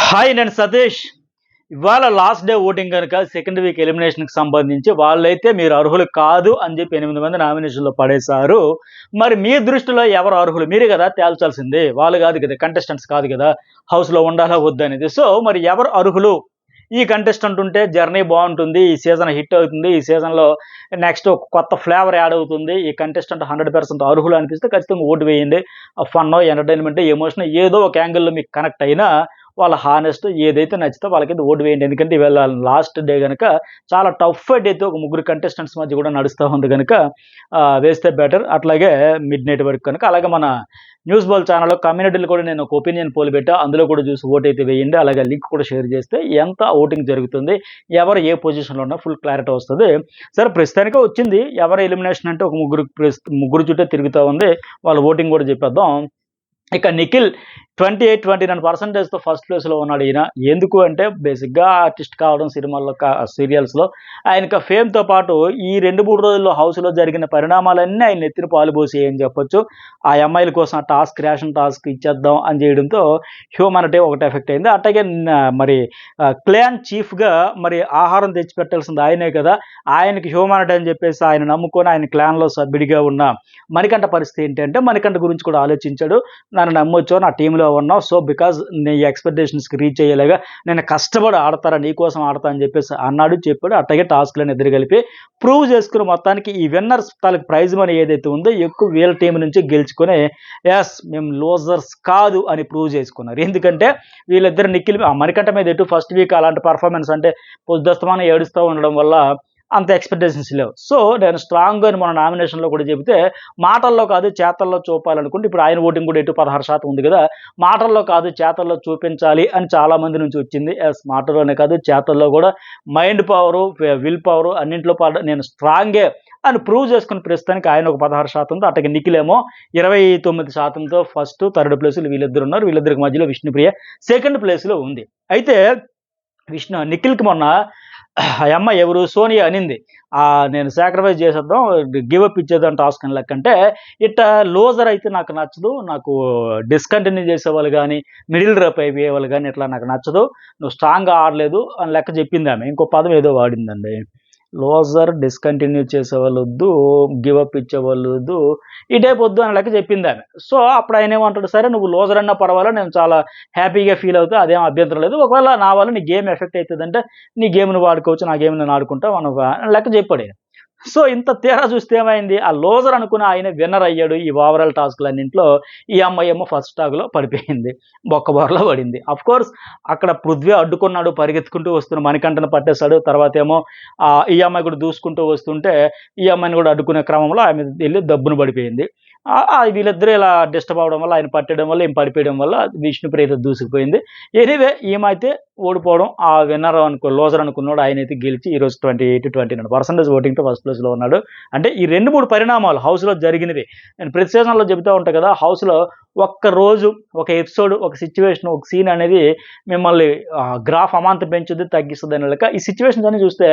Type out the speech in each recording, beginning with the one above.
Hi, నేను సతీష్. ఇవాళ last day voting కనుక సెకండ్ వీక్ ఎలిమినేషన్కి సంబంధించి వాళ్ళైతే మీరు అర్హులు కాదు అని చెప్పి 8 మంది నామినేషన్లో పడేశారు. మరి మీ దృష్టిలో ఎవరు అర్హులు? మీరే కదా తేల్చాల్సింది, వాళ్ళు కాదు కదా, కంటెస్టెంట్స్ కాదు కదా హౌస్లో ఉండాలా వద్దనేది. సో మరి ఎవరు అర్హులు? ఈ కంటెస్టెంట్ ఉంటే జర్నీ బాగుంటుంది, ఈ సీజన్ హిట్ అవుతుంది, ఈ సీజన్లో నెక్స్ట్ ఒక కొత్త ఫ్లేవర్ యాడ్ అవుతుంది, ఈ కంటెస్టెంట్ 100% అర్హులు అనిపిస్తే ఖచ్చితంగా ఓటు వేయండి. ఫన్, ఎంటర్టైన్మెంట్, ఎమోషన్ ఏదో ఒక యాంగిల్లో మీకు కనెక్ట్ అయినా వాళ్ళ హానెస్ట్ ఏదైతే నచ్చితే వాళ్ళకైతే ఓటు వేయండి. ఎందుకంటే ఇవాళ లాస్ట్ డే కనుక చాలా టఫ్ ఫైట్ అయితే ఒక ముగ్గురు కంటెస్టెంట్స్ మధ్య కూడా నడుస్తూ ఉంది కనుక వేస్తే బెటర్. అట్లాగే మిడ్ నైట్ వరకు కనుక అలాగే మన న్యూస్ బాల్ ఛానల్లో కమ్యూనిటీలు కూడా నేను ఒక ఒపీనియన్ పోల్ పెట్టా, అందులో కూడా చూసి ఓటు అయితే వేయండి. అలాగే లింక్ కూడా షేర్ చేస్తే ఎంత ఓటింగ్ జరుగుతుంది, ఎవరు ఏ పొజిషన్లో ఉన్నా ఫుల్ క్లారిటీ వస్తుంది. సరే, ప్రస్తుతానికే వచ్చింది ఎవరు ఎలిమినేషన్ అంటే ఒక ముగ్గురు చుట్టే తిరుగుతూ ఉంది. వాళ్ళ ఓటింగ్ కూడా చెప్పేద్దాం. ఇక నిఖిల్ 28-29%తో ఫస్ట్ ప్లేస్లో ఉన్నాడు. ఈయన ఎందుకు అంటే బేసిక్గా ఆర్టిస్ట్ కావడం, సినిమాల్లో సీరియల్స్లో ఆయనకు ఫేమ్తో పాటు ఈ 2-3 రోజుల్లో హౌస్లో జరిగిన పరిణామాలన్నీ ఆయన ఎత్తిన పాలుపోసి అని చెప్పొచ్చు. ఆ అమ్మాయిల కోసం ఆ రేషన్ టాస్క్ ఇచ్చేద్దాం అని చేయడంతో హ్యూమానిటీ ఒకటి ఎఫెక్ట్ అయింది. అట్లాగే మరి క్లాన్ చీఫ్గా మరి ఆహారం తెచ్చిపెట్టాల్సింది ఆయనే కదా, ఆయనకి హ్యూమానిటీ అని చెప్పేసి ఆయన నమ్ముకొని ఆయన క్లాన్లో సభ్యుడిగా ఉన్న మణికంఠ పరిస్థితి ఏంటంటే మణికంఠ గురించి కూడా ఆలోచించాడు. నన్ను నమ్మొచ్చు, నా టీంలో ఉన్నావు, సో బికాజ్ నీ ఎక్స్పెక్టేషన్స్కి రీచ్ అయ్యేలాగా నేను కష్టపడి ఆడతారా, నీకోసం ఆడతా అని చెప్పేసి అన్నాడు, చెప్పాడు. అట్లాగే టాస్క్లను ఎదురు కలిపి ప్రూవ్ చేసుకుని మొత్తానికి ఈ విన్నర్స్ తాలూకు ప్రైజ్ మనీ ఏదైతే ఉందో ఎక్కువ వీళ్ళ టీం నుంచి గెలుచుకొని ఎస్ మేము లూజర్స్ కాదు అని ప్రూవ్ చేసుకున్నారు. ఎందుకంటే వీళ్ళిద్దరు నిఖిల్ మణికంఠ మీద ఎటు ఫస్ట్ వీక్ అలాంటి పర్ఫార్మెన్స్ అంటే పొద్దుస్తమానం ఏడుస్తూ ఉండడం వల్ల అంత ఎక్స్పెక్టేషన్స్ లేవు. సో నేను స్ట్రాంగ్గా మన నామినేషన్లో కూడా చెబితే మాటల్లో కాదు చేతల్లో చూపాలనుకుంటే ఇప్పుడు ఆయన ఓటింగ్ కూడా ఎటు 16% ఉంది కదా, మాటల్లో కాదు చేతల్లో చూపించాలి అని చాలామంది నుంచి వచ్చింది. ఎస్, మాటల్లోనే కాదు చేతల్లో కూడా మైండ్ పవరు, విల్ పవరు అన్నింటిలో నేను స్ట్రాంగే అని ప్రూవ్ చేసుకుని ప్రస్తుతానికి ఆయన ఒక 16%తో, అట్లాగే నిఖిల్ ఏమో 29%తో ఫస్ట్ థర్డ్ ప్లేస్లో వీళ్ళిద్దరు ఉన్నారు. వీళ్ళిద్దరికి మధ్యలో విష్ణుప్రియ సెకండ్ ప్లేస్లో ఉంది. అయితే నిఖిల్కి మొన్న ఆ అమ్మాయి ఎవరు సోనియా అనింది, నేను సాక్రిఫైస్ చేసేద్దాం, గివప్ ఇచ్చేద్దాం టాస్క్ అని లెక్కంటే ఇట్ట లూజర్ అయితే నాకు నచ్చదు, నాకు డిస్కంటిన్యూ చేసేవాళ్ళు కానీ మిడిల్ డ్రాప్ అయిపోయేవాళ్ళు కానీ ఇట్లా నాకు నచ్చదు, నువ్వు స్ట్రాంగ్గా ఆడలేదు అని లెక్క చెప్పింది ఆమె. ఇంకో పదం ఏదో వాడిందండి, లోజర్, డిస్కంటిన్యూ చేసేవాళ్ళు వద్దు, గివప్ ఇచ్చేవాళ్ళు వద్దు, ఈ టైప్ వద్దు అని లెక్క చెప్పింది ఆమె. సో అప్పుడు ఆయన ఏమంటాడు, సరే నువ్వు లోజర్ అన్నా పర్వాలేదు, నేను చాలా హ్యాపీగా ఫీల్ అవుతా, అదేం అభ్యంతరం లేదు, ఒకవేళ నా వల్ల నీ గేమ్ ఎఫెక్ట్ అవుతుందంటే నీ గేమ్ని వాడుకోవచ్చు, నా గేమ్ నేను ఆడుకుంటా మనం లెక్క చెప్పాడు. సో ఇంత తేడా చూస్తే ఏమైంది, ఆ లోజర్ అనుకున్న ఆయన విన్నర్ అయ్యాడు. ఈ ఓవరాల్ టాస్క్లన్నింటిలో ఈ అమ్మాయి ఏమో ఫస్ట్ టాక్లో పడిపోయింది, బొక్కబోరలో పడింది. కోర్స్ అక్కడ పృథ్వీ అడ్డుకున్నాడు, పరిగెత్తుకుంటూ వస్తున్న మణికంఠను పట్టేశాడు. తర్వాత ఏమో ఈ అమ్మాయి కూడా దూసుకుంటూ వస్తుంటే ఈ అమ్మాయిని కూడా అడ్డుకునే క్రమంలో ఆమె వెళ్ళి దబ్బును పడిపోయింది. వీళ్ళిద్దరూ ఇలా డిస్టర్బ్ అవడం వల్ల, ఆయన పట్టడం వల్ల, ఈమె పడిపోయడం వల్ల విష్ణుప్రియ దూసుకుపోయింది. ఎనీవే ఈమైతే ఓడిపోవడం, ఆ విన్నర్ లోజర్ అనుకున్నాడు ఆయన అయితే గెలిచి ఈరోజు 28-29% ఓటింగ్తో ఫస్ట్ ప్లేస్లో ఉన్నాడు. అంటే ఈ 2-3 పరిణామాలు హౌస్లో జరిగినవి. నేను ప్రతి సీజన్లో చెబుతూ ఉంటాను కదా, హౌస్లో ఒక్క రోజు, ఒక ఎపిసోడ్, ఒక సిచ్యువేషన్, ఒక సీన్ అనేది మిమ్మల్ని గ్రాఫ్ అమాంతం పెంచుద్ది, తగ్గిస్తుంది అనే లెక్క. ఈ సిచ్యువేషన్స్ అని చూస్తే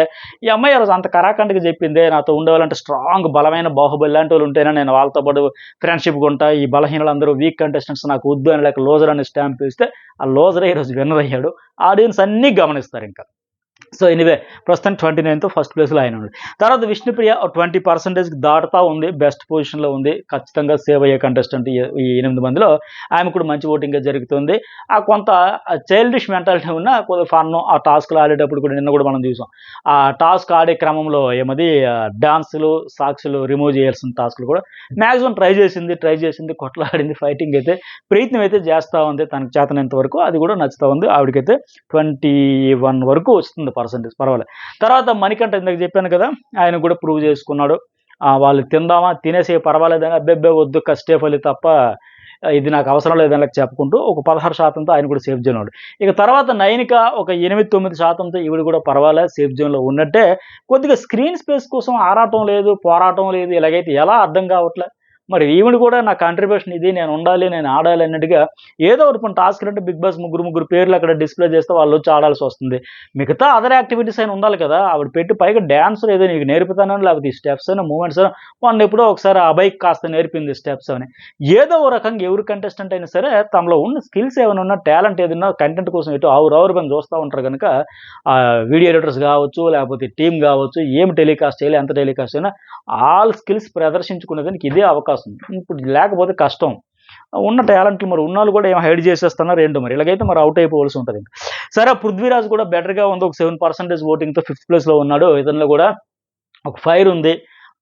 ఈ అమ్మాయి ఆ రోజు అంత కరాఖండిగా చెప్పిందే, నాతో ఉండేవాళ్ళంటే స్ట్రాంగ్ బలమైన బాహుబలి లాంటి వాళ్ళు ఉంటేనే నేను వాళ్ళతో పాటు ఫ్రెండ్షిప్గా ఉంటా, ఈ బలహీనలు అందరూ వీక్ కంటెస్టెంట్స్ నాకు వద్దు అని లెక్క లోజర్ అనే స్టాంప్ వేస్తే ఆ లోజరే ఈరోజు విన్నర్ అయ్యాడు. ఆడియన్స్ అన్నీ గమనిస్తారు ఇంకా. సో ఎనీవే ప్రస్తుతం 29తో ఫస్ట్ ప్లేస్లో ఆయన ఉంది. తర్వాత విష్ణుప్రియ 20% దాటుతూ ఉంది, బెస్ట్ పొజిషన్లో ఉంది, ఖచ్చితంగా సేవ్ అయ్యే కంటెస్టెంట్ ఈ 8 మందిలో. ఆమె కూడా మంచి ఓటింగ్గా జరుగుతుంది. కొంత చైల్డిష్ మెంటాలిటీ ఉన్న కొంత ఫన్, ఆ టాస్క్లు ఆడేటప్పుడు కూడా నిన్న కూడా మనం చూసాం, ఆ టాస్క్ ఆడే క్రమంలో ఏమది డాన్సులు, సాక్షులు రిమూవ్ చేయాల్సిన టాస్క్లు కూడా మ్యాక్సిమం ట్రై చేసింది, కొట్లాడింది, ఫైటింగ్ అయితే ప్రయత్నం అయితే చేస్తూ ఉంది తనకు చేతనంత వరకు. అది కూడా నచ్చుతూ ఉంది ఆవిడకైతే. 21 వరకు వస్తుంది పర్సెంటేజ్, పర్వాలేదు. తర్వాత మణికంఠ ఇందాక చెప్పాను కదా, ఆయన కూడా ప్రూవ్ చేసుకున్నాడు. వాళ్ళు తిందామా, తినేసే పర్వాలేదని, అబ్బెబ్బే వద్దు కష్టేఫలి తప్ప ఇది నాకు అవసరం లేదని చెప్పుకుంటూ ఒక 16%తో ఆయన కూడా సేఫ్ జోన్ ఉన్నాడు. ఇక తర్వాత నైనిక ఒక 8-9%తో ఈవిడ కూడా పర్వాలేదు, సేఫ్ జోన్లో ఉన్నట్టే. కొద్దిగా స్క్రీన్ స్పేస్ కోసం ఆరాటం లేదు, పోరాటం లేదు, ఇలాగైతే ఎలా అర్థం కావట్లే. మరి ఈవిడ కూడా నా కాంట్రిబ్యూషన్ ఇది, నేను ఉండాలి, నేను ఆడాలి అన్నట్టుగా ఏదో ఒకటి కొన్ని టాస్క్లు అంటే బిగ్ బాస్ ముగ్గురు పేర్లు అక్కడ డిస్ప్లే చేస్తే వాళ్ళు వచ్చి ఆడాల్సి వస్తుంది. మిగతా అదర్ యాక్టివిటీస్ అయినా ఉండాలి కదా, ఆవిడ పెట్టి పైగా డ్యాన్స్ ఏదో నీకు నేర్పుతానని, లేకపోతే ఈ స్టెప్స్ అయినా మూమెంట్స్ అయినా, మొన్న ఎప్పుడో ఒకసారి ఆ బైక్ కాస్త నేర్పింది స్టెప్స్ అని. ఏదో ఓ రకంగా ఎవరు కంటెస్టెంట్ అయినా సరే తమలో ఉన్న స్కిల్స్ ఏమైనా ఉన్నా, టాలెంట్ ఏదైనా కంటెంట్ కోసం ఎటు ఆవురు పని చూస్తూ ఉంటారు కనుక వీడియో ఎడిటర్స్ కావచ్చు, లేకపోతే టీం కావచ్చు, ఏం టెలికాస్ట్ చేయాలి, ఎంత టెలికాస్ట్ అయినా ఆల్ స్కిల్స్ ప్రదర్శించుకునేదానికి ఇదే అవకాశం. ఇప్పుడు లేకపోతే కష్టం. ఉన్న టాలెంట్లు మరి ఉన్నోళ్ళు కూడా ఏం హైడ్ చేసేస్తున్నారు ఏంటో, మరి ఇలాగైతే మరి అవుట్ అయిపోవాల్సి ఉంటుంది. సరే, పృథ్వీరాజ్ కూడా బెటర్గా ఉంది, ఒక 7% ఓటింగ్తో 5th ప్లేస్లో ఉన్నాడు. ఇతనిలో కూడా ఒక ఫైర్ ఉంది,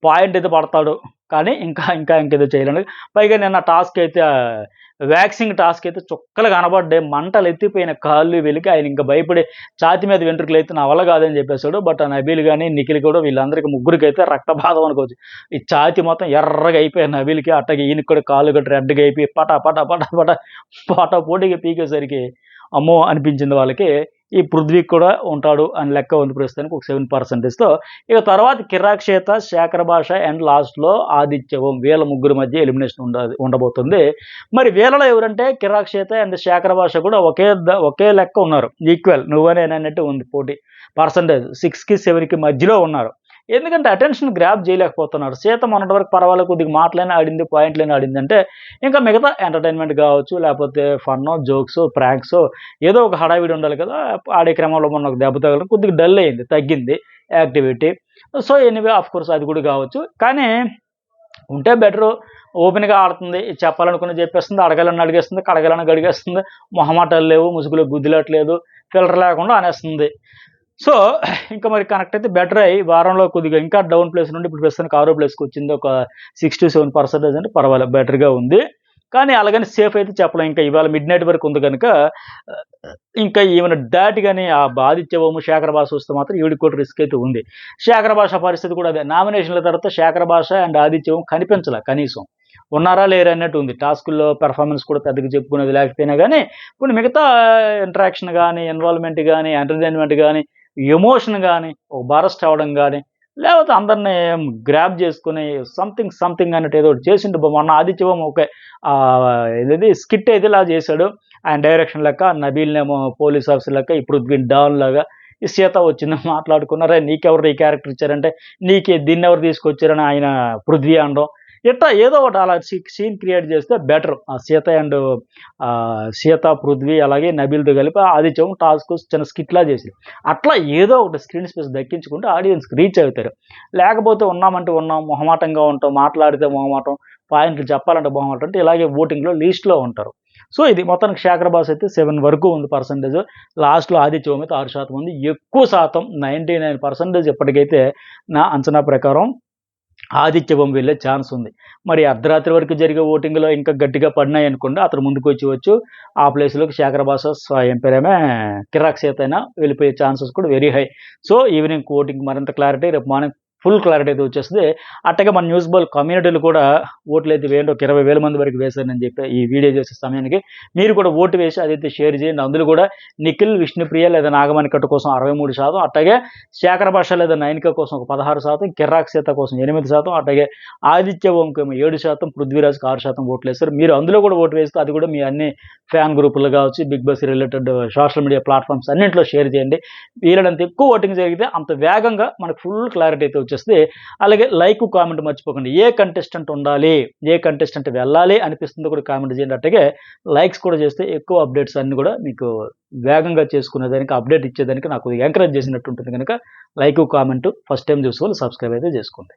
పాయింట్ అయితే పడతాడు, కానీ ఇంకేదో చేయలేడు. పైగా నిన్న టాస్క్ అయితే వ్యాక్సింగ్ టాస్క్ అయితే చుక్కలు కనబడ్డాయి, మంటలు ఎత్తిపోయిన కాళ్ళు వెలికి ఆయన ఇంకా భయపడి ఛాతి మీద వెంట్రుకలు అయితే నా వల్ల కాదని చెప్పేశాడు. బట్ ఆ నబీల్ కానీ నిఖిల్ కూడా వీళ్ళందరికీ ముగ్గురికి అయితే రక్తపాతం అనుకోవచ్చు. ఈ ఛాతి మొత్తం ఎర్రగా అయిపోయాయి నబీల్కి, అట్టగా ఈయనకి కూడా కాళ్ళు గట్టి రెడ్గా అయిపోయి పట పోటీగా పీకేసరికి అమ్మో అనిపించింది వాళ్ళకి. ఈ పృథ్వీకి కూడా ఉంటాడు అని లెక్క ఉంది ప్రస్తుతానికి ఒక 7%తో. ఇక తర్వాత కిరాక్ షేత, శేఖర్ భాష అండ్ లాస్ట్లో ఆదిత్య ఓం, వీళ్ళ ముగ్గురు మధ్య ఎలిమినేషన్ ఉండబోతుంది. మరి వీళ్ళలో ఎవరంటే కిరాక్ షేత అండ్ శేఖర్ భాష కూడా ఒకే లెక్క ఉన్నారు, ఈక్వల్ నువ్వనే అన్నట్టు ఉంది పోటీ. పర్సంటేజ్ 6కి 7కి మధ్యలో ఉన్నారు. ఎందుకంటే అటెన్షన్ గ్రాప్ చేయలేకపోతున్నారు. సీత మొన్నటి వరకు పర్వాలేదు, కొద్దిగా మాటలైనా ఆడింది, పాయింట్లైనా ఆడింది అంటే ఇంకా మిగతా ఎంటర్టైన్మెంట్ కావచ్చు, లేకపోతే ఫన్నో, జోక్స్, ప్రాంక్స్ ఏదో ఒక హడావిడి ఉండాలి కదా. ఆడే క్రమంలో మొన్న ఒక దెబ్బ తగలడం కొద్దిగా డల్ అయింది, తగ్గింది activity. So anyway of course అది కూడా కావచ్చు, కానీ ఉంటే బెటరు. ఓపెన్గా ఆడుతుంది, చెప్పాలనుకుని చెప్పేస్తుంది, అడగాలని అడిగేస్తుంది, కడగాలని గడిగేస్తుంది, మొహమాటాలు లేవు, ముసుగులో గుద్దులట్లేదు, ఫిల్టర్ లేకుండా అనేస్తుంది. సో ఇంకా మరి కనెక్ట్ అయితే బెటర్ అయ్యి వారంలో కొద్దిగా ఇంకా డౌన్ ప్లేస్ నుండి ఇప్పుడు ప్రస్తుతానికి 6వ ప్లేస్కి వచ్చింది. ఒక 6-7% అంటే పర్వాలేదు, బెటర్గా ఉంది. కానీ అలాగని సేఫ్ అయితే చెప్పలేం. ఇంకా ఇవాళ మిడ్ నైట్ వరకు ఉంది కనుక ఇంకా ఈవెన్ దాటి కానీ ఆ ఆదిత్య ఓము, శేఖర్ భాష వస్తే మాత్రం ఈవిడికి కూడా రిస్క్ అయితే ఉంది. శేఖర్ భాష పరిస్థితి కూడా అదే, నామినేషన్ల తర్వాత శేఖర్ భాష అండ్ ఆదిత్య ఓం కనిపించలే, కనీసం ఉన్నారా లేరు అన్నట్టు ఉంది. టాస్కుల్లో పెర్ఫార్మెన్స్ కూడా పెద్దగా చెప్పుకునేది లేకపోయినా కానీ కొన్ని మిగతా ఇంటరాక్షన్ కానీ, ఇన్వాల్వ్మెంట్ కానీ, ఎంటర్టైన్మెంట్ కానీ, ఎమోషన్ కానీ, ఒక బరస్ట్ అవ్వడం కానీ, లేకపోతే అందరినీ గ్రాప్ చేసుకుని సంథింగ్ అన్నట్టు ఏదో ఒకటి చేసిండు. మొన్న ఆదిత్యవం ఓకే ఏది స్కిట్ అయితే ఇలా చేశాడు, ఆయన డైరెక్షన్ లెక్క, నబీల్నేమో పోలీస్ ఆఫీసర్ లెక్క, ఇప్పుడు డాన్ లాగా ఈ సీత వచ్చింది మాట్లాడుకున్నారా, నీకెవరు ఈ క్యారెక్టర్ ఇచ్చారంటే నీకే దీన్ని ఎవరు తీసుకొచ్చారని ఆయన పృథ్వీ అనడం, ఇట్లా ఏదో ఒకటి అలా సీన్ క్రియేట్ చేస్తే బెటర్. ఆ సీత, పృథ్వీ అలాగే నబీల్తో కలిపి ఆదిత్యం టాస్క్ చిన్న స్కిట్లా చేసి అట్లా ఏదో ఒకటి స్క్రీన్ స్పేస్ దక్కించుకుంటే ఆడియన్స్కి రీచ్ అవుతారు. లేకపోతే ఉన్నామంటే ఉన్నాం, మొహమాటంగా ఉంటాం, మాట్లాడితే మొహమాటం, పాయింట్లు చెప్పాలంటే మొహమాటం అంటే ఇలాగే ఓటింగ్లో లీస్ట్లో ఉంటారు. సో ఇది మొత్తానికి శేఖర్ భాష అయితే 7 వరకు ఉంది పర్సంటేజ్. లాస్ట్లో ఆదిత్యం అయితే 6% ఉంది. ఎక్కువ శాతం 99% ఇప్పటికైతే నా అంచనా ప్రకారం ఆదిత్యవం వెళ్ళే ఛాన్స్ ఉంది. మరి అర్ధరాత్రి వరకు జరిగే ఓటింగ్లో ఇంకా గట్టిగా పడినాయి అనుకోండి, అతను ముందుకు వచ్చి ఆ ప్లేస్లోకి శేఖర్ భాష ఏం పేరేమే కిరాక్ సేత అయినా వెళ్ళిపోయే ఛాన్సెస్ కూడా very high. So evening voting మరింత క్లారిటీ, రేపు మార్నింగ్ ఫుల్ క్లారిటీ అయితే వచ్చేస్తుంది. అట్టగా మన న్యూస్ బాల్ కమ్యూనిటీలు కూడా ఓట్లు అయితే వేయండి, ఒక 20,000 మంది వరకు వేశారని చెప్పి ఈ వీడియో చేసే సమయానికి మీరు కూడా ఓటు వేసి అదైతే షేర్ చేయండి. అందులో కూడా నిఖిల్, విష్ణుప్రియ లేదా నాగమణికట్ట కోసం 63%, అట్టగే శేఖర్ భాష లేదా నైనిక కోసం ఒక 16%, కిరాక్ సీత కోసం 8%, అట్టగే ఆదిత్య ఓంకి 7%, పృథ్వీరాజ్కి 6% ఓట్లు వేస్తారు. మీరు అందులో కూడా ఓటు వేస్తే అది కూడా మీ అన్ని ఫ్యాన్ గ్రూపులు కావచ్చు, Bigg Boss related social media platforms అన్నింటిలో షేర్ చేయండి. వీలైనంత ఎక్కువ ఓటింగ్ జరిగితే అంత వేగంగా మనకు ఫుల్ క్లారిటీ అయితే వచ్చేస్తే. అలాగే లైక్, కామెంట్ మర్చిపోకండి. ఏ కంటెస్టెంట్ ఉండాలి, ఏ కంటెస్టెంట్ వెళ్ళాలి అనిపిస్తుందో కూడా కామెంట్ చేయండి. అట్టగే లైక్స్ కూడా చేస్తే ఎక్కువ అప్డేట్స్ అన్ని కూడా మీకు వేగంగా చేసుకునేదానికి, అప్డేట్ ఇచ్చేదానికి నాకు ఎంకరేజ్ చేసినట్టు ఉంటుంది కనుక లైక్, కామెంట్ ఫస్ట్ టైం చూసుకోవాలి, సబ్స్క్రైబ్ అయితే చేసుకోండి.